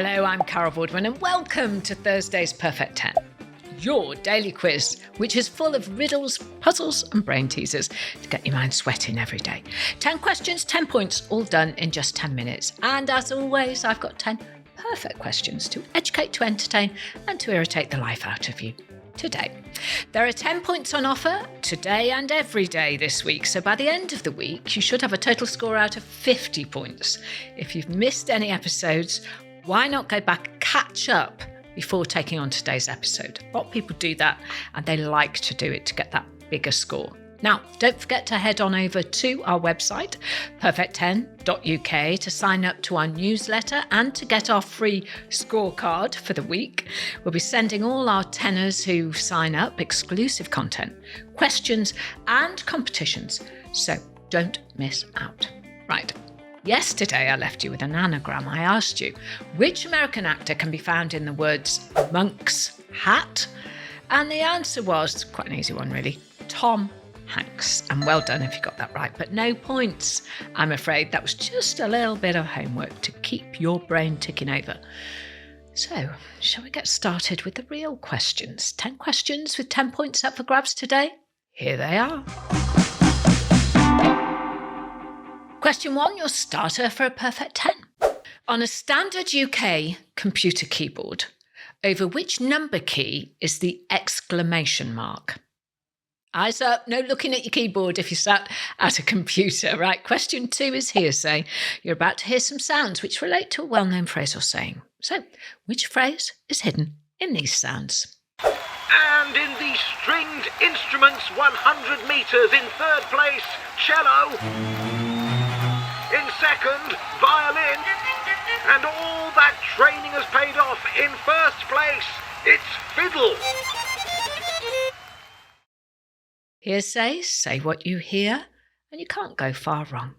Hello, I'm Carol Boardman and welcome to Thursday's Perfect 10, your daily quiz, which is full of riddles, puzzles and brain teasers to get your mind sweating every day. 10 questions, 10 points, all done in just 10 minutes. And as always, I've got 10 perfect questions to educate, to entertain and to irritate the life out of you today. There are 10 points on offer today and every day this week, so by the end of the week you should have a total score out of 50 points. If you've missed any episodes, why not go back and catch up before taking on today's episode? A lot of people do that and they like to do it to get that bigger score. Now, don't forget to head on over to our website, perfect10.uk, to sign up to our newsletter and to get our free scorecard for the week. We'll be sending all our tenors who sign up exclusive content, questions and competitions, so don't miss out. Right. Yesterday, I left you with an anagram. I asked you, which American actor can be found in the words monk's hat? And the answer was, quite an easy one really, Tom Hanks. And well done if you got that right, but no points. I'm afraid that was just a little bit of homework to keep your brain ticking over. So, shall we get started with the real questions? 10 questions with 10 points up for grabs today? Here they are. Question 1, your starter for a perfect 10. On a standard UK computer keyboard, over which number key is the exclamation mark? Eyes up, no looking at your keyboard if you sat at a computer. Right, question 2 is hearsay. You're about to hear some sounds which relate to a well-known phrase or saying. So, which phrase is hidden in these sounds? And in the stringed instruments 100 metres, in third place, cello. In second, violin. And all that training has paid off. In first place, it's fiddle. Hearsay, say what you hear, and you can't go far wrong.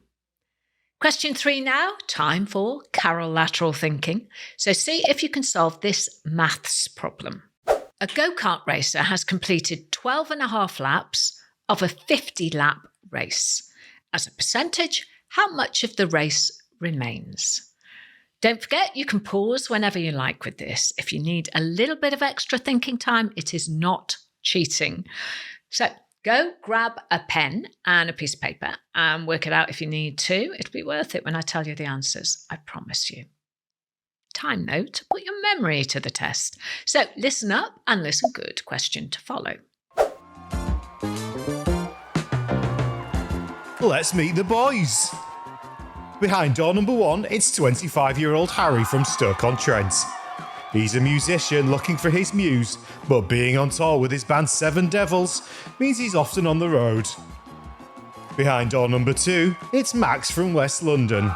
Question 3 now, time for Carol lateral thinking. So see if you can solve this maths problem. A go-kart racer has completed 12.5 laps of a 50-lap race. As a percentage, how much of the race remains? Don't forget, you can pause whenever you like with this. If you need a little bit of extra thinking time, it is not cheating. So go grab a pen and a piece of paper and work it out if you need to. It'll be worth it when I tell you the answers, I promise you. Time though to put your memory to the test. So listen up and listen good. Question to follow. Let's meet the boys. Behind door number 1, it's 25-year-old Harry from Stoke-on-Trent. He's a musician looking for his muse, but being on tour with his band Seven Devils means he's often on the road. Behind door number 2, it's Max from West London.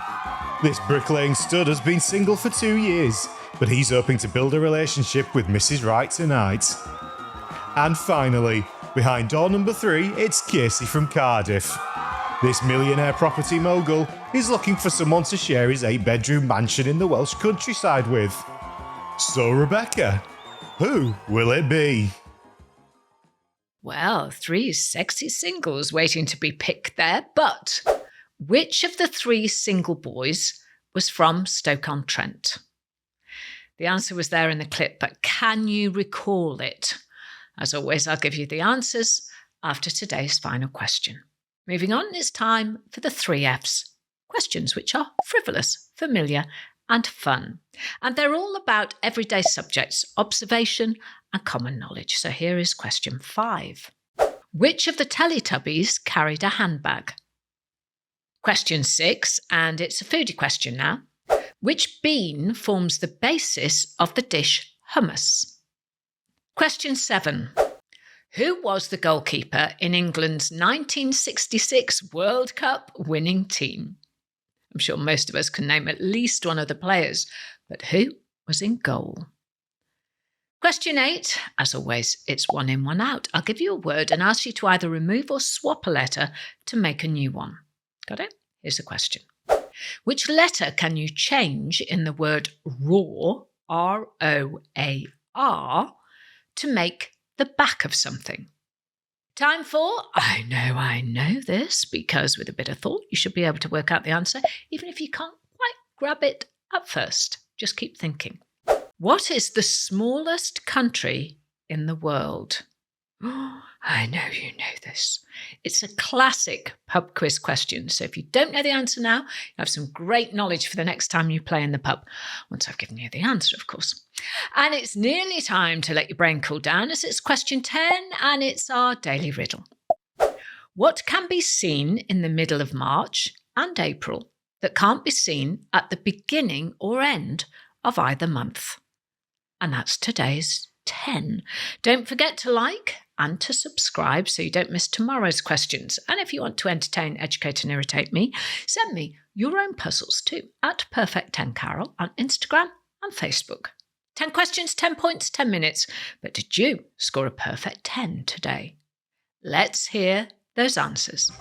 This bricklaying stud has been single for 2 years, but he's hoping to build a relationship with Mrs. Right tonight. And finally, behind door number 3, it's Casey from Cardiff. This millionaire property mogul is looking for someone to share his 8-bedroom mansion in the Welsh countryside with. So, Rebecca, who will it be? Well, 3 sexy singles waiting to be picked there, but which of the 3 single boys was from Stoke-on-Trent? The answer was there in the clip, but can you recall it? As always, I'll give you the answers after today's final question. Moving on, it's time for the 3 Fs. Questions which are frivolous, familiar, and fun. And they're all about everyday subjects, observation, and common knowledge. So here is question 5. Which of the Teletubbies carried a handbag? Question 6, and it's a foodie question now. Which bean forms the basis of the dish hummus? Question 7. Who was the goalkeeper in England's 1966 World Cup winning team? I'm sure most of us can name at least one of the players, but who was in goal? Question 8, as always, it's 1 in, 1 out. I'll give you a word and ask you to either remove or swap a letter to make a new one. Got it? Here's the question. Which letter can you change in the word roar, R-O-A-R, to make the back of something? Time for I know this, because with a bit of thought, you should be able to work out the answer, even if you can't quite grab it at first. Just keep thinking. What is the smallest country in the world? Oh, I know you know this. It's a classic pub quiz question. So if you don't know the answer now, you have some great knowledge for the next time you play in the pub. Once I've given you the answer, of course. And it's nearly time to let your brain cool down, as it's question 10 and it's our daily riddle. What can be seen in the middle of March and April that can't be seen at the beginning or end of either month? And that's today's 10. Don't forget to like and to subscribe so you don't miss tomorrow's questions. And if you want to entertain, educate and irritate me, send me your own puzzles too at Perfect10Carol on Instagram and Facebook. 10 questions, 10 points, 10 minutes. But did you score a perfect 10 today? Let's hear those answers.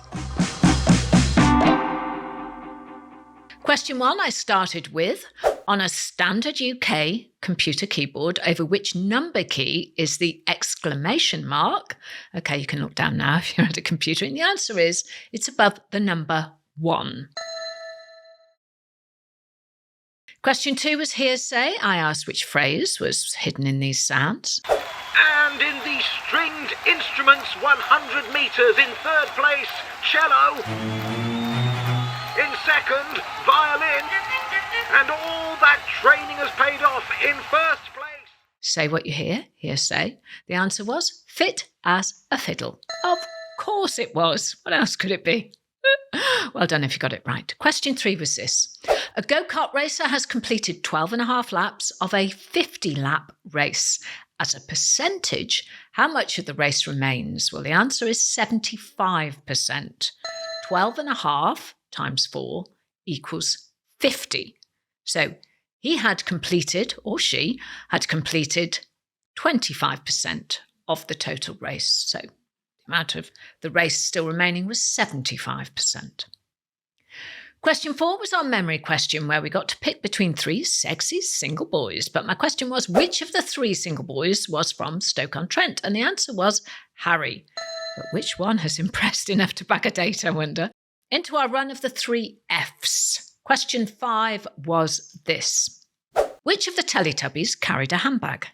Question 1 I started with, on a standard UK computer keyboard, over which number key is the exclamation mark? Okay, you can look down now if you're at a computer, and the answer is it's above the number 1. Question 2 was hearsay. I asked which phrase was hidden in these sounds. And in the stringed instruments 100 metres, in third place, cello. In second, violin. And all that training has paid off in first place. Say what you hear, hearsay. The answer was fit as a fiddle. Of course it was. What else could it be? Well done if you got it right. Question 3 was this. A go-kart racer has completed 12.5 laps of a 50-lap race. As a percentage, how much of the race remains? Well, the answer is 75%. 12.5 times 4 equals 50. So he had completed, or she had completed, 25% of the total race. So the amount of the race still remaining was 75%. Question 4 was our memory question, where we got to pick between 3 sexy single boys. But my question was, which of the 3 single boys was from Stoke-on-Trent? And the answer was Harry. But which one has impressed enough to back a date, I wonder? Into our run of the 3 Fs. Question 5 was this. Which of the Teletubbies carried a handbag?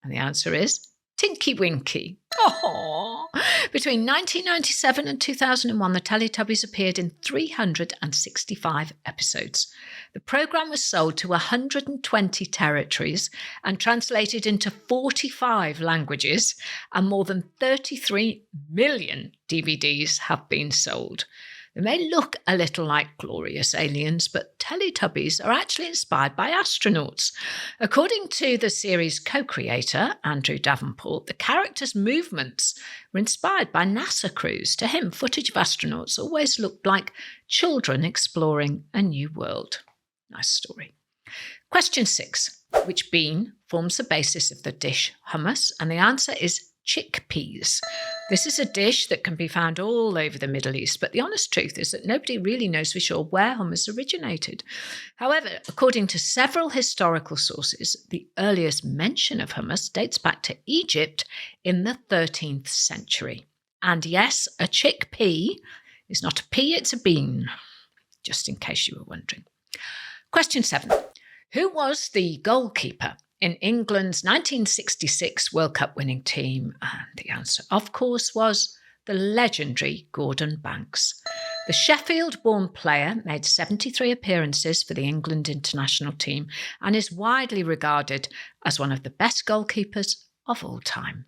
And the answer is Tinky Winky. Oh! Between 1997 and 2001, the Teletubbies appeared in 365 episodes. The programme was sold to 120 territories and translated into 45 languages, and more than 33 million DVDs have been sold. They may look a little like glorious aliens, but Teletubbies are actually inspired by astronauts. According to the series co-creator, Andrew Davenport, the characters' movements were inspired by NASA crews. To him, footage of astronauts always looked like children exploring a new world. Nice story. Question 6. Which bean forms the basis of the dish hummus? And the answer is chickpeas. This is a dish that can be found all over the Middle East, but the honest truth is that nobody really knows for sure where hummus originated. However, according to several historical sources, the earliest mention of hummus dates back to Egypt in the 13th century. And yes, a chickpea is not a pea, it's a bean, just in case you were wondering. Question 7. Who was the goalkeeper in England's 1966 World Cup winning team? And the answer, of course, was the legendary Gordon Banks. The Sheffield-born player made 73 appearances for the England international team and is widely regarded as one of the best goalkeepers of all time.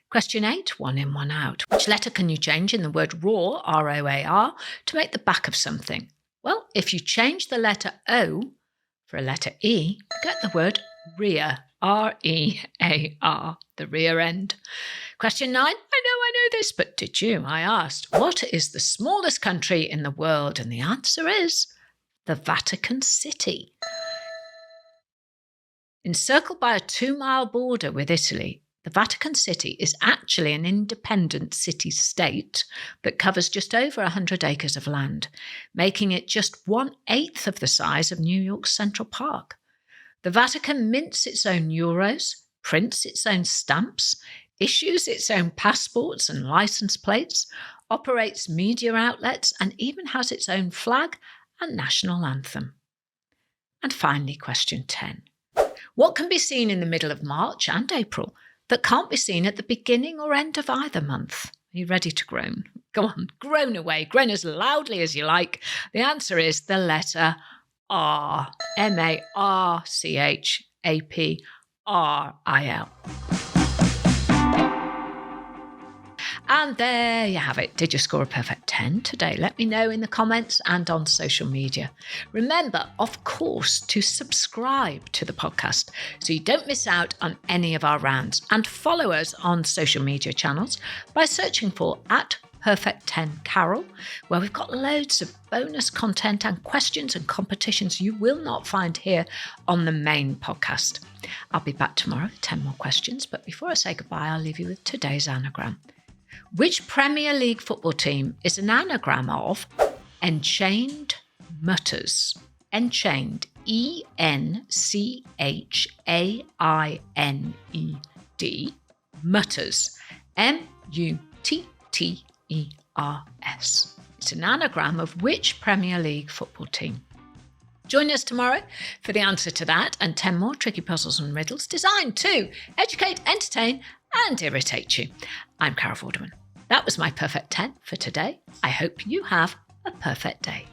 Question 8, 1 in, 1 out. Which letter can you change in the word roar, R-O-A-R, to make the back of something? Well, if you change the letter O for a letter E, you get the word rear, R-E-A-R, the rear end. Question 9, I know this, but did you? I asked, what is the smallest country in the world? And the answer is the Vatican City. Encircled by a 2-mile border with Italy, the Vatican City is actually an independent city-state that covers just over 100 acres of land, making it just 1/8 of the size of New York's Central Park. The Vatican mints its own euros, prints its own stamps, issues its own passports and license plates, operates media outlets, and even has its own flag and national anthem. And finally, question 10. What can be seen in the middle of March and April that can't be seen at the beginning or end of either month? Are you ready to groan? Go on, groan away. Groan as loudly as you like. The answer is the letter R. M-A-R-C-H-A-P-R-I-L. And there you have it. Did you score a perfect 10 today? Let me know in the comments and on social media. Remember, of course, to subscribe to the podcast so you don't miss out on any of our rounds, and follow us on social media channels by searching for @Perfect10Carol, where we've got loads of bonus content and questions and competitions you will not find here on the main podcast. I'll be back tomorrow with 10 more questions, but before I say goodbye, I'll leave you with today's anagram. Which Premier League football team is an anagram of Enchained Mutters? Enchained, E-N-C-H-A-I-N-E-D, Mutters, M-U-T-T-E-R-S. It's an anagram of which Premier League football team? Join us tomorrow for the answer to that and 10 more tricky puzzles and riddles designed to educate, entertain and irritate you. I'm Carol Vorderman. That was my perfect 10 for today. I hope you have a perfect day.